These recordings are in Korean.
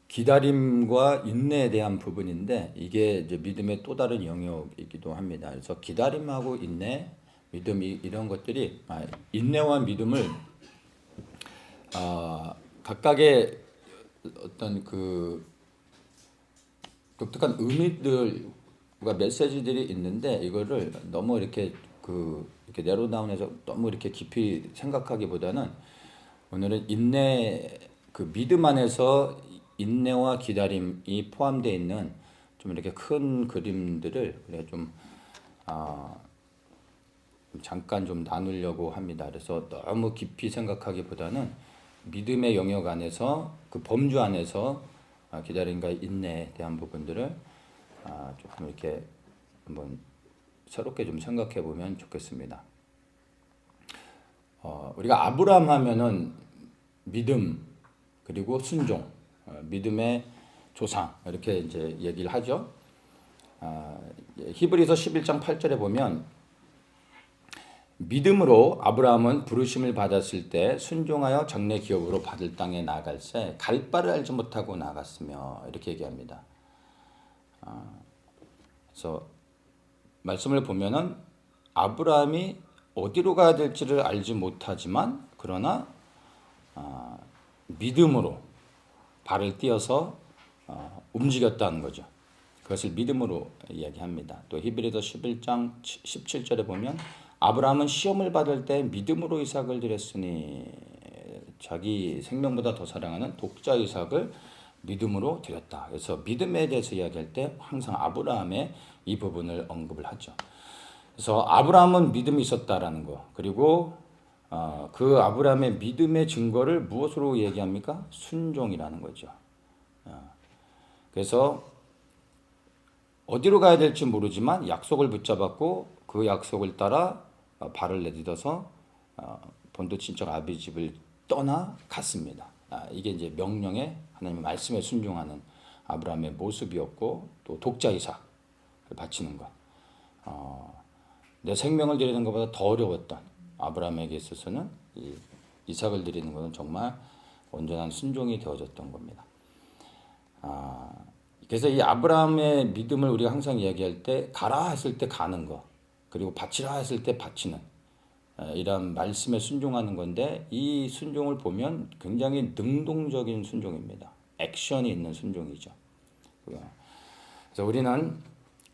기다림과 인내에 대한 부분인데 이게 이제 믿음의 또 다른 영역이기도 합니다. 그래서 기다림하고 인내, 믿음 이런 것들이 인내와 믿음을 각각의 어떤 그 독특한 의미들과 메시지들이 있는데 이거를 너무 이렇게 내로다운해서 너무 이렇게 깊이 생각하기보다는 오늘은 인내 그 믿음 안에서 인내와 기다림이 포함되어 있는 좀 이렇게 큰 그림들을 우리가 좀 잠깐 좀 나누려고 합니다. 그래서 너무 깊이 생각하기보다는 믿음의 영역 안에서 그 범주 안에서 기다림과 인내에 대한 부분들을 조금 이렇게 한번 새롭게 좀 생각해 보면 좋겠습니다. 우리가 아브라함 하면은 믿음 그리고 순종, 믿음의 조상 이렇게 이제 얘기를 하죠. 히브리서 11장 8절에 보면 믿음으로 아브라함은 부르심을 받았을 때 순종하여 장래 기업으로 받을 땅에 나아갈새 갈 바를 알지 못하고 나갔으며 이렇게 얘기합니다. 그래서 말씀을 보면은 아브라함이 어디로 가야 될지를 알지 못하지만 그러나 믿음으로 발을 띄어서 움직였다는 거죠. 그것을 믿음으로 이야기합니다. 또 히브리서 11장 17절에 보면 아브라함은 시험을 받을 때 믿음으로 이삭을 드렸으니 자기 생명보다 더 사랑하는 독자 이삭을 믿음으로 드렸다. 그래서 믿음에 대해서 이야기할 때 항상 아브라함의 이 부분을 언급을 하죠. 그래서 아브라함은 믿음이 있었다라는 거. 그리고 그 아브라함의 믿음의 증거를 무엇으로 얘기합니까? 순종이라는 거죠. 그래서 어디로 가야 될지 모르지만 약속을 붙잡았고 그 약속을 따라 발을 내딛어서 본토 친척 아비 집을 떠나 갔습니다. 이게 이제 명령에 하나님의 말씀에 순종하는 아브라함의 모습이었고 또 독자 이삭을 바치는 것. 내 생명을 드리는 것보다 더 어려웠던 아브라함에게 있어서는 이 이삭을 드리는 것은 정말 온전한 순종이 되어졌던 겁니다. 그래서 이 아브라함의 믿음을 우리가 항상 이야기할 때 가라 했을 때 가는 거 그리고 바치라 했을 때 바치는 이런 말씀에 순종하는 건데 이 순종을 보면 굉장히 능동적인 순종입니다. 액션이 있는 순종이죠. 그래서 우리는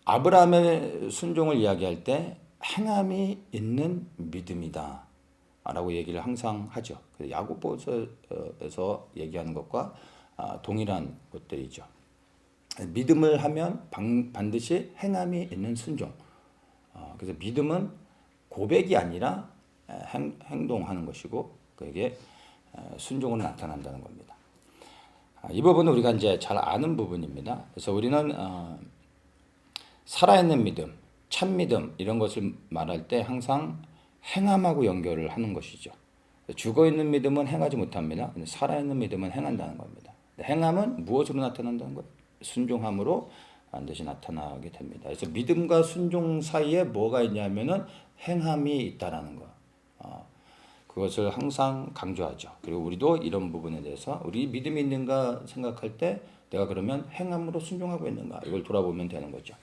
아브라함의 순종을 이야기할 때 행함이 있는 믿음이다 라고 얘기를 항상 하죠. 야고보서에서 얘기하는 것과 동일한 것들이죠. 믿음을 하면 반드시 행함이 있는 순종. 그래서 믿음은 고백이 아니라 행동하는 것이고 그에게 순종으로 나타난다는 겁니다. 이 부분은 우리가 이제 잘 아는 부분입니다. 그래서 우리는 살아있는 믿음, 참 믿음 이런 것을 말할 때 항상 행함하고 연결을 하는 것이죠. 죽어있는 믿음은 행하지 못합니다. 근데 살아있는 믿음은 행한다는 겁니다. 행함은 무엇으로 나타난다는 거예요? 순종함으로 반드시 나타나게 됩니다. 그래서 믿음과 순종 사이에 뭐가 있냐면은 행함이 있다라는 거. 그것을 항상 강조하죠. 그리고 우리도 이런 부분에 대해서 우리 믿음이 있는가 생각할 때 내가 그러면 행함으로 순종하고 있는가 이걸 돌아보면 되는 거죠.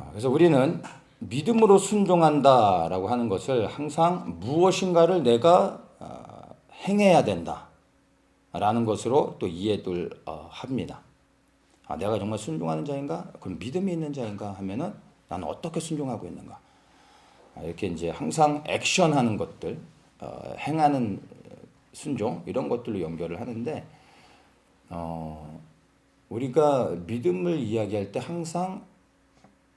그래서 우리는 믿음으로 순종한다라고 하는 것을 항상 무엇인가를 내가 행해야 된다라는 것으로 또 이해를 합니다. 내가 정말 순종하는 자인가? 그럼 믿음이 있는 자인가 하면은 나는 어떻게 순종하고 있는가? 이렇게 이제 항상 액션하는 것들, 행하는 순종 이런 것들로 연결을 하는데 우리가 믿음을 이야기할 때 항상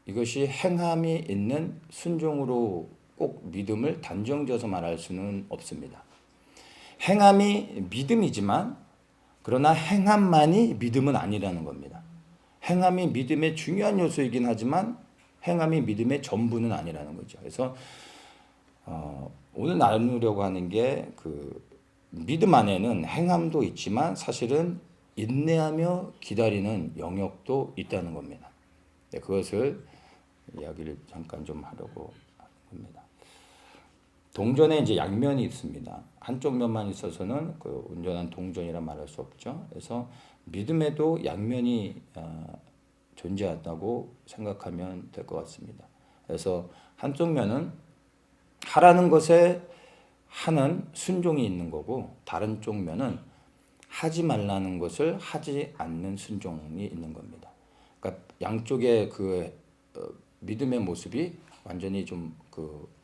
이것이 행함이 있는 순종으로 꼭 믿음을 단정지어서 말할 수는 없습니다. 행함이 믿음이지만 그러나 행함만이 믿음은 아니라는 겁니다. 행함이 믿음의 중요한 요소이긴 하지만 행함이 믿음의 전부는 아니라는 거죠. 그래서 오늘 나누려고 하는 게 그 믿음 안에는 행함도 있지만 사실은 인내하며 기다리는 영역도 있다는 겁니다. 그것을 이야기를 잠깐 좀 하려고 합니다. 동전에 이제 양면이 있습니다. 한쪽 면만 있어서는 그 온전한 동전이라 말할 수 없죠. 그래서 믿음에도 양면이 존재한다고 생각하면 될 것 같습니다. 그래서 한쪽 면은 하라는 것에 하는 순종이 있는 거고, 다른 쪽 면은 하지 말라는 것을 하지 않는 순종이 있는 겁니다. 그러니까 양쪽의 그 믿음의 모습이 완전히 좀그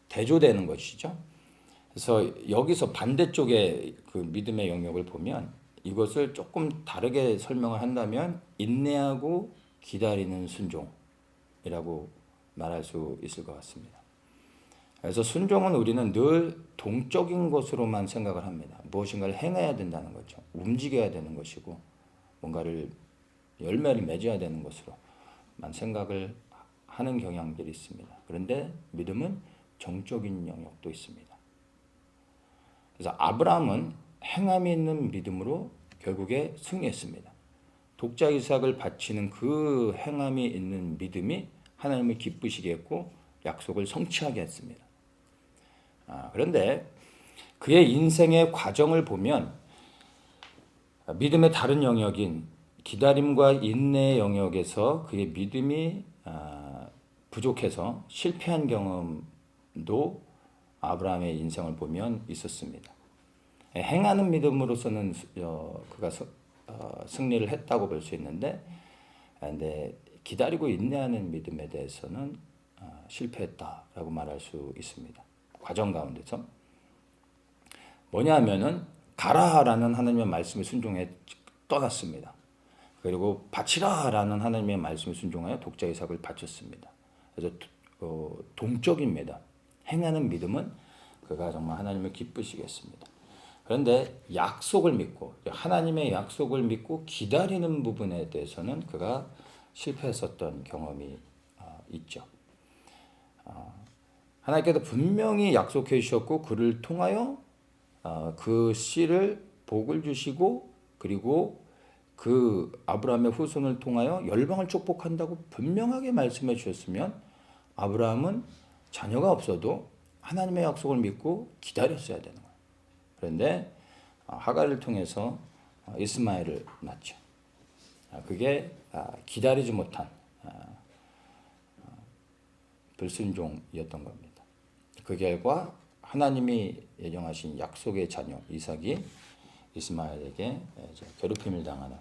대조되는 것이죠. 그래서 여기서 반대쪽의 그 믿음의 영역을 보면 이것을 조금 다르게 설명을 한다면 인내하고 기다리는 순종이라고 말할 수 있을 것 같습니다. 그래서 순종은 우리는 늘 동적인 것으로만 생각을 합니다. 무엇인가를 행해야 된다는 거죠. 움직여야 되는 것이고 뭔가를 열매를 맺어야 되는 것으로만 생각을 하는 경향들이 있습니다. 그런데 믿음은 정적인 영역도 있습니다. 그래서 아브라함은 행함이 있는 믿음으로 결국에 승리했습니다. 독자 이삭을 바치는 그 행함이 있는 믿음이 하나님을 기쁘시게 했고 약속을 성취하게 했습니다. 그런데 그의 인생의 과정을 보면 믿음의 다른 영역인 기다림과 인내의 영역에서 그의 믿음이 부족해서 실패한 경험도 아브라함의 인생을 보면 있었습니다. 행하는 믿음으로서는 그가 승리를 했다고 볼 수 있는데, 근데 기다리고 인내하는 믿음에 대해서는 실패했다라고 말할 수 있습니다. 과정 가운데서 뭐냐면은 가라라는 하나님의 말씀에 순종해 떠났습니다. 그리고 바치라라는 하나님의 말씀에 순종하여 독자 이삭을 바쳤습니다. 그래서 동적입니다. 행하는 믿음은 그가 정말 하나님을 기쁘시겠습니다. 그런데 약속을 믿고 하나님의 약속을 믿고 기다리는 부분에 대해서는 그가 실패했었던 경험이 있죠. 하나님께서 분명히 약속해 주셨고 그를 통하여 그 씨를 복을 주시고 그리고 그 아브라함의 후손을 통하여 열방을 축복한다고 분명하게 말씀해 주셨으면 아브라함은 자녀가 없어도 하나님의 약속을 믿고 기다렸어야 되는 거예요. 그런데 하갈을 통해서 이스마엘을 낳죠. 그게 기다리지 못한 불순종이었던 겁니다. 그 결과 하나님이 예정하신 약속의 자녀 이삭이 이스마엘에게 괴롭힘을 당하는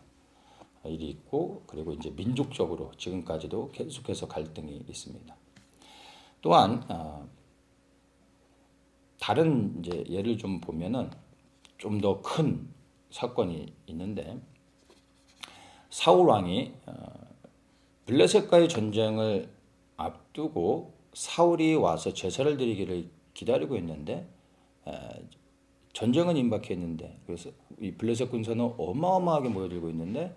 일이 있고, 그리고 이제 민족적으로 지금까지도 계속해서 갈등이 있습니다. 또한 다른 이제 예를 좀 보면은 좀 더 큰 사건이 있는데, 사울 왕이 블레셋과의 전쟁을 앞두고 사울이 와서 제사를 드리기를 기다리고 있는데 전쟁은 임박했는데, 그래서 이 블레셋 군사는 어마어마하게 모여들고 있는데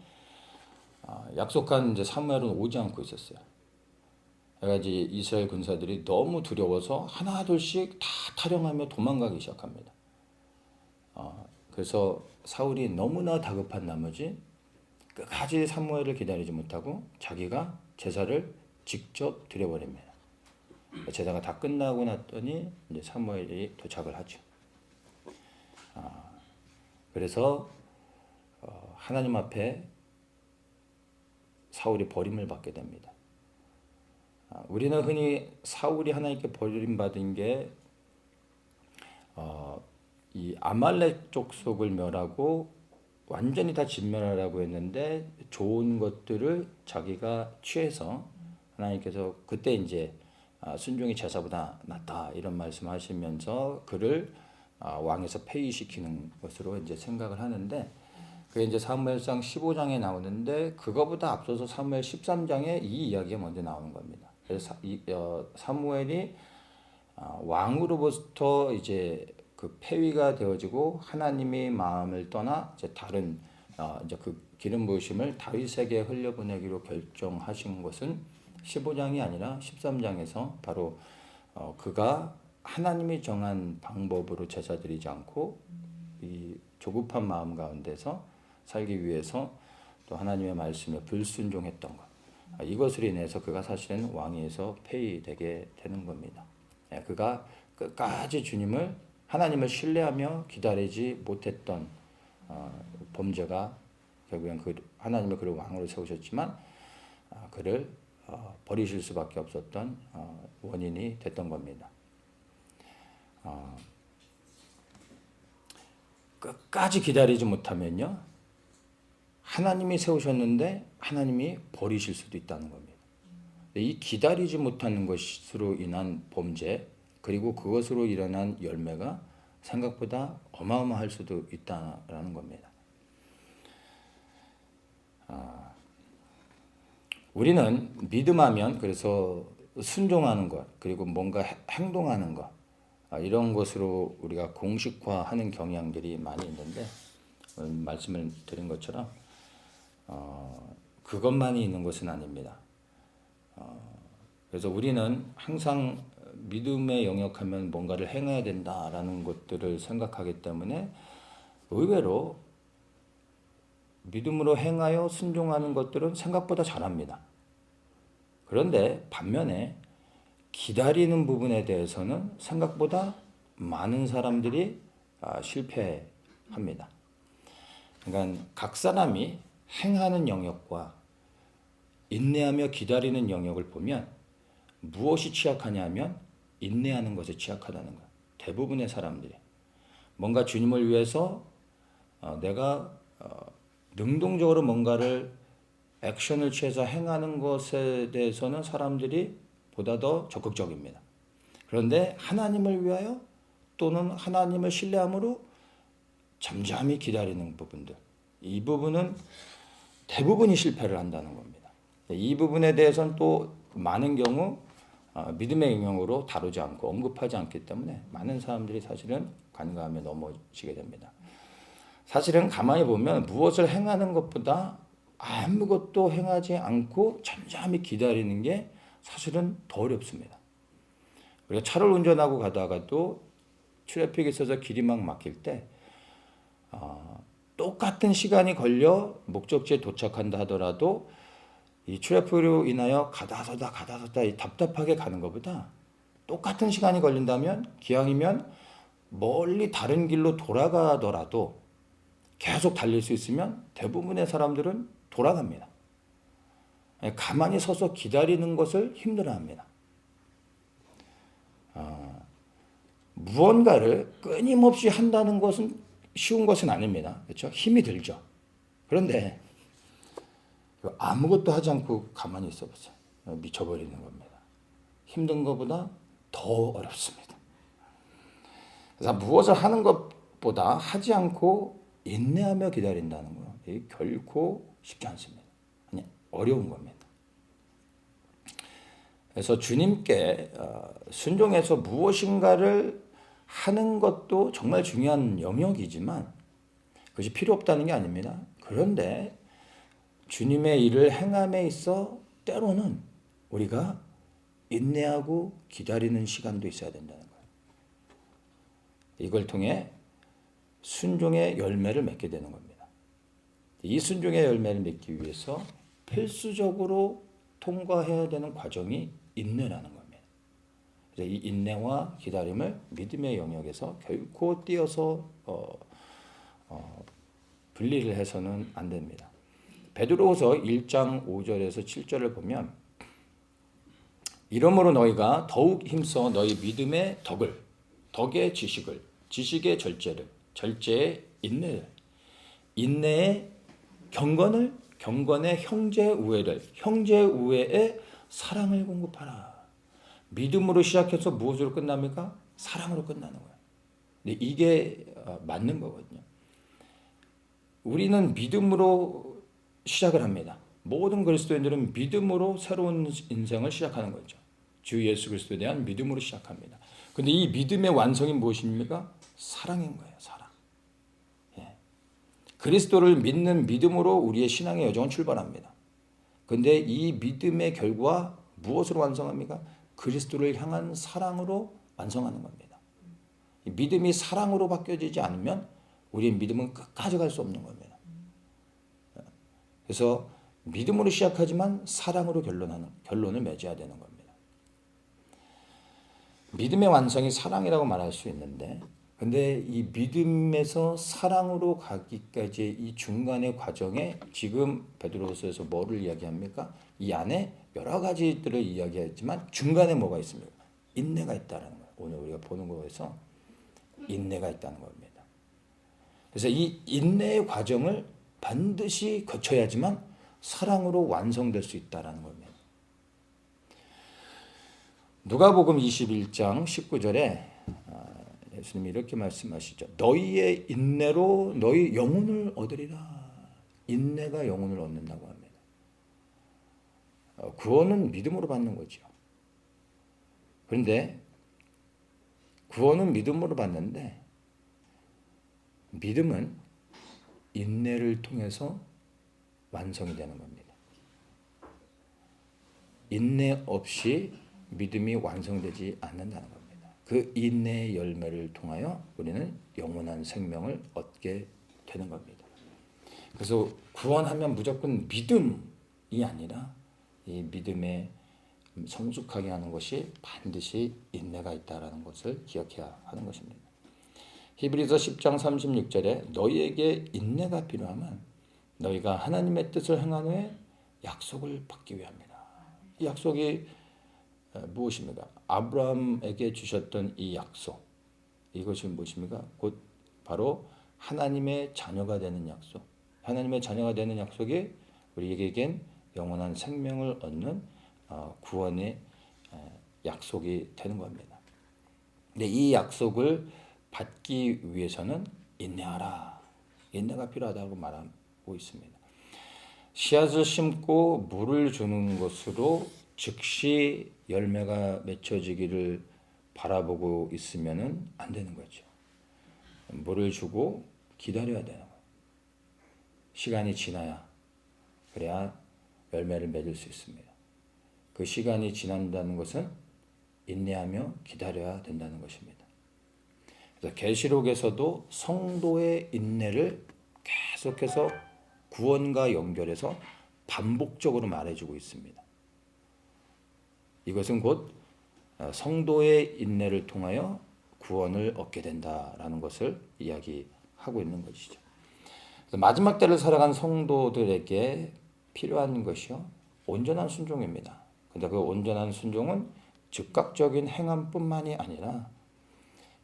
약속한 이제 사무엘은 오지 않고 있었어요. 그래서 이스라엘 군사들이 너무 두려워서 하나둘씩 다 타령하며 도망가기 시작합니다. 그래서 사울이 너무나 다급한 나머지 끝까지 사무엘을 기다리지 못하고 자기가 제사를 직접 드려버립니다. 제사가 다 끝나고 났더니 이제 사무엘이 도착을 하죠. 그래서 하나님 앞에 사울이 버림을 받게 됩니다. 우리는 흔히 사울이 하나님께 버림받은 게 이 아말렉 족속을 멸하고 완전히 다 진멸하라고 했는데 좋은 것들을 자기가 취해서 하나님께서 그때 이제 순종이 제사보다 낫다 이런 말씀하시면서 그를 왕에서 폐위시키는 것으로 이제 생각을 하는데, 그게 이제 사무엘상 15장에 나오는데 그거보다 앞서서 사무엘 13장에 이 이야기가 먼저 나오는 겁니다. 그래서 사무엘이 왕으로부터 이제 그 폐위가 되어지고 하나님의 마음을 떠나 이제 다른 이제 그 기름 부으심을 다윗에게 흘려보내기로 결정하신 것은 15장이 아니라 13장에서 바로 그가 하나님이 정한 방법으로 제사 드리지 않고 이 조급한 마음 가운데서 살기 위해서 또 하나님의 말씀에 불순종했던 것, 이것으로 인해서 그가 사실은 왕위에서 폐위되게 되는 겁니다. 그가 끝까지 하나님을 신뢰하며 기다리지 못했던 범죄가 결국엔 하나님을 그를 왕으로 세우셨지만 그를 버리실 수밖에 없었던 원인이 됐던 겁니다. 끝까지 기다리지 못하면요, 하나님이 세우셨는데 하나님이 버리실 수도 있다는 겁니다. 이 기다리지 못하는 것으로 인한 범죄, 그리고 그것으로 일어난 열매가 생각보다 어마어마할 수도 있다라는 겁니다. 우리는 믿음하면 그래서 순종하는 것, 그리고 뭔가 행동하는 것, 이런 것으로 우리가 공식화하는 경향들이 많이 있는데, 말씀을 드린 것처럼 그것만이 있는 것은 아닙니다. 그래서 우리는 항상 믿음의 영역하면 뭔가를 행해야 된다라는 것들을 생각하기 때문에 의외로 믿음으로 행하여 순종하는 것들은 생각보다 잘합니다. 그런데 반면에 기다리는 부분에 대해서는 생각보다 많은 사람들이 실패합니다. 그러니까 각 사람이 행하는 영역과 인내하며 기다리는 영역을 보면 무엇이 취약하냐면 인내하는 것에 취약하다는 거예요. 대부분의 사람들이 뭔가 주님을 위해서 내가 능동적으로 뭔가를 액션을 취해서 행하는 것에 대해서는 사람들이 보다 더 적극적입니다. 그런데 하나님을 위하여 또는 하나님을 신뢰함으로 잠잠히 기다리는 부분들, 이 부분은 대부분이 실패를 한다는 겁니다. 이 부분에 대해서는 또 많은 경우 믿음의 영역으로 다루지 않고 언급하지 않기 때문에 많은 사람들이 사실은 간과함에 넘어지게 됩니다. 사실은 가만히 보면 무엇을 행하는 것보다 아무것도 행하지 않고 잠잠히 기다리는 게 사실은 더 어렵습니다. 우리가 차를 운전하고 가다가도 트래픽이 있어서 길이 막 막힐 때 똑같은 시간이 걸려 목적지에 도착한다 하더라도 이 트래픽으로 인하여 가다서다 답답하게 가는 것보다 똑같은 시간이 걸린다면 기왕이면 멀리 다른 길로 돌아가더라도 계속 달릴 수 있으면 대부분의 사람들은 돌아갑니다. 가만히 서서 기다리는 것을 힘들어합니다. 무언가를 끊임없이 한다는 것은 쉬운 것은 아닙니다. 그렇죠? 힘이 들죠. 그런데 아무것도 하지 않고 가만히 있어 보세요. 미쳐버리는 겁니다. 힘든 것보다 더 어렵습니다. 그래서 무엇을 하는 것보다 하지 않고 인내하며 기다린다는 거, 이게 결코 쉽지 않습니다. 아니, 어려운 겁니다. 그래서 주님께 순종해서 무엇인가를 하는 것도 정말 중요한 영역이지만 그것이 필요 없다는 게 아닙니다. 그런데 주님의 일을 행함에 있어 때로는 우리가 인내하고 기다리는 시간도 있어야 된다는 거예요. 이걸 통해 순종의 열매를 맺게 되는 겁니다. 이 순종의 열매를 맺기 위해서 필수적으로 통과해야 되는 과정이 인내라는 겁니다. 그래서 이 인내와 기다림을 믿음의 영역에서 결코 띄어서 분리를 해서는 안 됩니다. 베드로후서 1장 5절에서 7절을 보면 이러므로 너희가 더욱 힘써 너희 믿음의 덕의 지식을, 지식의 절제를, 절제의 인내를, 인내의 경건을, 경건의 형제 우애를, 형제 우애의 사랑을 공급하라. 믿음으로 시작해서 무엇으로 끝납니까? 사랑으로 끝나는 거예요. 근데 이게 맞는 거거든요. 우리는 믿음으로 시작을 합니다. 모든 그리스도인들은 믿음으로 새로운 인생을 시작하는 거죠. 주 예수 그리스도에 대한 믿음으로 시작합니다. 근데 이 믿음의 완성이 무엇입니까? 사랑인 거예요. 사랑. 예. 그리스도를 믿는 믿음으로 우리의 신앙의 여정은 출발합니다. 근데 이 믿음의 결과 무엇으로 완성합니까? 그리스도를 향한 사랑으로 완성하는 겁니다. 이 믿음이 사랑으로 바뀌어지지 않으면 우리의 믿음은 끝까지 갈 수 없는 겁니다. 그래서 믿음으로 시작하지만 사랑으로 결론을 맺어야 되는 겁니다. 믿음의 완성이 사랑이라고 말할 수 있는데, 근데 이 믿음에서 사랑으로 가기까지 이 중간의 과정에 지금 베드로서에서 뭐를 이야기합니까? 이 안에 여러 가지들을 이야기했지만 중간에 뭐가 있습니까? 인내가 있다는 거예요. 오늘 우리가 보는 거에서 인내가 있다는 겁니다. 그래서 이 인내의 과정을 반드시 거쳐야지만 사랑으로 완성될 수 있다는 겁니다. 누가복음 21장 19절에 예수님이 이렇게 말씀하시죠. 너희의 인내로 너희 영혼을 얻으리라. 인내가 영혼을 얻는다고 합니다. 구원은 믿음으로 받는 거죠. 그런데 구원은 믿음으로 받는데 믿음은 인내를 통해서 완성이 되는 겁니다. 인내 없이 믿음이 완성되지 않는다는 겁니다. 그 인내의 열매를 통하여 우리는 영원한 생명을 얻게 되는 겁니다. 그래서 구원하면 무조건 믿음이 아니라 이 믿음에 성숙하게 하는 것이 반드시 인내가 있다는 것을 기억해야 하는 것입니다. 히브리서 10장 36절에 너희에게 인내가 필요하면 너희가 하나님의 뜻을 행한 후에 약속을 받기 위함이다. 이 약속이 무엇입니까? 아브라함에게 주셨던 이 약속, 이것이 무엇입니까? 곧 바로 하나님의 자녀가 되는 약속. 하나님의 자녀가 되는 약속이 우리에겐 영원한 생명을 얻는 구원의 약속이 되는 겁니다. 근데 이 약속을 받기 위해서는 인내하라. 인내가 필요하다고 말하고 있습니다. 씨앗을 심고 물을 주는 것으로 즉시 열매가 맺혀지기를 바라보고 있으면 안 되는 거죠. 물을 주고 기다려야 되는 거예요. 시간이 지나야 그래야 열매를 맺을 수 있습니다. 그 시간이 지난다는 것은 인내하며 기다려야 된다는 것입니다. 그래서 계시록에서도 성도의 인내를 계속해서 구원과 연결해서 반복적으로 말해주고 있습니다. 이것은 곧 성도의 인내를 통하여 구원을 얻게 된다라는 것을 이야기하고 있는 것이죠. 마지막 때를 살아간 성도들에게 필요한 것이요 온전한 순종입니다. 근데 그 온전한 순종은 즉각적인 행함뿐만이 아니라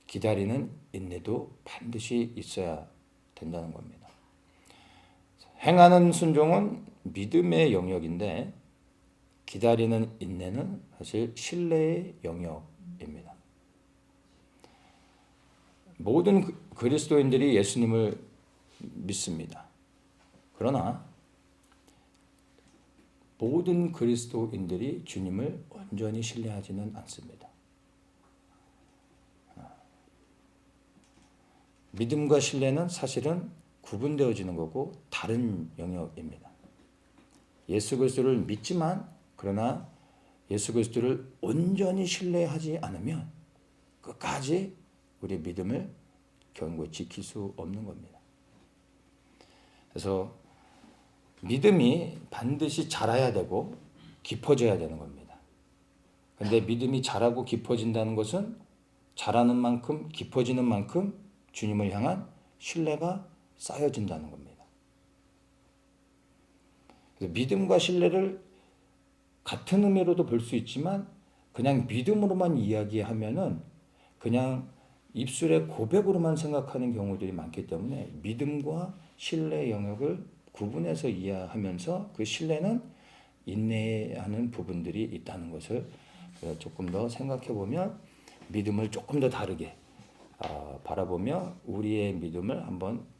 기다리는 인내도 반드시 있어야 된다는 겁니다. 행하는 순종은 믿음의 영역인데 기다리는 인내는 사실 신뢰의 영역입니다. 모든 그리스도인들이 예수님을 믿습니다. 그러나 모든 그리스도인들이 주님을 온전히 신뢰하지는 않습니다. 믿음과 신뢰는 사실은 구분되어지는 거고 다른 영역입니다. 예수 그리스도를 믿지만 그러나 예수 그리스도를 온전히 신뢰하지 않으면 끝까지 우리 믿음을 견고히 지킬 수 없는 겁니다. 그래서 믿음이 반드시 자라야 되고 깊어져야 되는 겁니다. 그런데 믿음이 자라고 깊어진다는 것은 자라는 만큼 깊어지는 만큼 주님을 향한 신뢰가 쌓여진다는 겁니다. 그래서 믿음과 신뢰를 같은 의미로도 볼 수 있지만 그냥 믿음으로만 이야기하면은 그냥 입술의 고백으로만 생각하는 경우들이 많기 때문에 믿음과 신뢰 영역을 구분해서 이해하면서 그 신뢰는 인내하는 부분들이 있다는 것을 조금 더 생각해 보면 믿음을 조금 더 다르게 바라보며 우리의 믿음을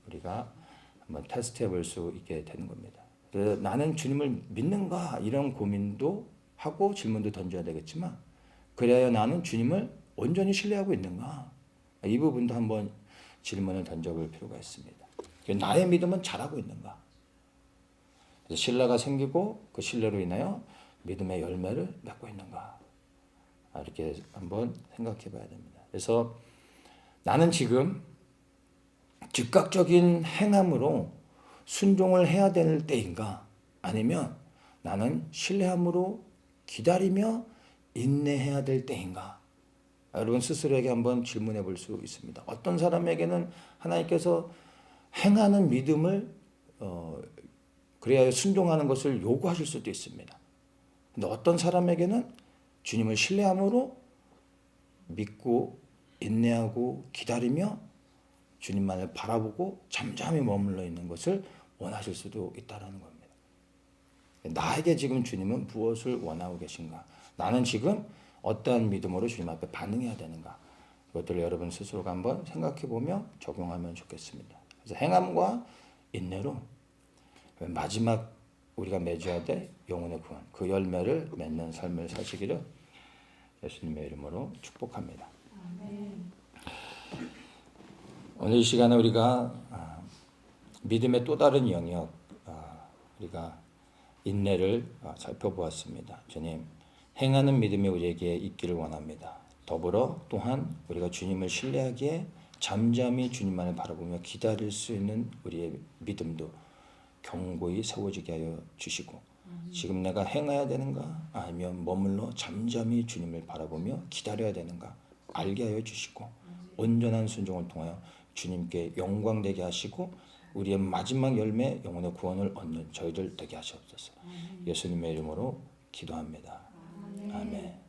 우리가 한번 테스트해 볼 수 있게 되는 겁니다. 그래서 나는 주님을 믿는가 이런 고민도 하고 질문도 던져야 되겠지만 그래야 나는 주님을 온전히 신뢰하고 있는가 이 부분도 한번 질문을 던져볼 필요가 있습니다. 나의 믿음은 잘하고 있는가? 그래서 신뢰가 생기고 그 신뢰로 인하여 믿음의 열매를 맺고 있는가? 이렇게 한번 생각해 봐야 됩니다. 그래서 나는 지금 즉각적인 행함으로 순종을 해야 될 때인가? 아니면 나는 신뢰함으로 기다리며 인내해야 될 때인가? 여러분 스스로에게 한번 질문해 볼 수 있습니다. 어떤 사람에게는 하나님께서 행하는 믿음을 그래야 순종하는 것을 요구하실 수도 있습니다. 근데 어떤 사람에게는 주님을 신뢰함으로 믿고 인내하고 기다리며 주님만을 바라보고 잠잠히 머물러 있는 것을 원하실 수도 있다는 겁니다. 나에게 지금 주님은 무엇을 원하고 계신가? 나는 지금 어떠한 믿음으로 주님 앞에 반응해야 되는가? 이것들을 여러분 스스로가 한번 생각해 보며 적용하면 좋겠습니다. 그래서 행함과 인내로 마지막 우리가 맺어야 될 영혼의 구원, 그 열매를 맺는 삶을 사시기를 예수님의 이름으로 축복합니다. 아멘. 오늘 이 시간에 우리가 믿음의 또 다른 영역, 우리가 인내를 살펴보았습니다. 주님, 행하는 믿음이 우리에게 있기를 원합니다. 더불어 또한 우리가 주님을 신뢰하기에 잠잠히 주님만을 바라보며 기다릴 수 있는 우리의 믿음도 견고히 세워지게 하여 주시고, 지금 내가 행해야 되는가 아니면 머물러 잠잠히 주님을 바라보며 기다려야 되는가 알게 하여 주시고, 온전한 순종을 통하여 주님께 영광되게 하시고 우리의 마지막 열매 영혼의 구원을 얻는 저희들 되게 하시옵소서. 예수님의 이름으로 기도합니다. 아멘.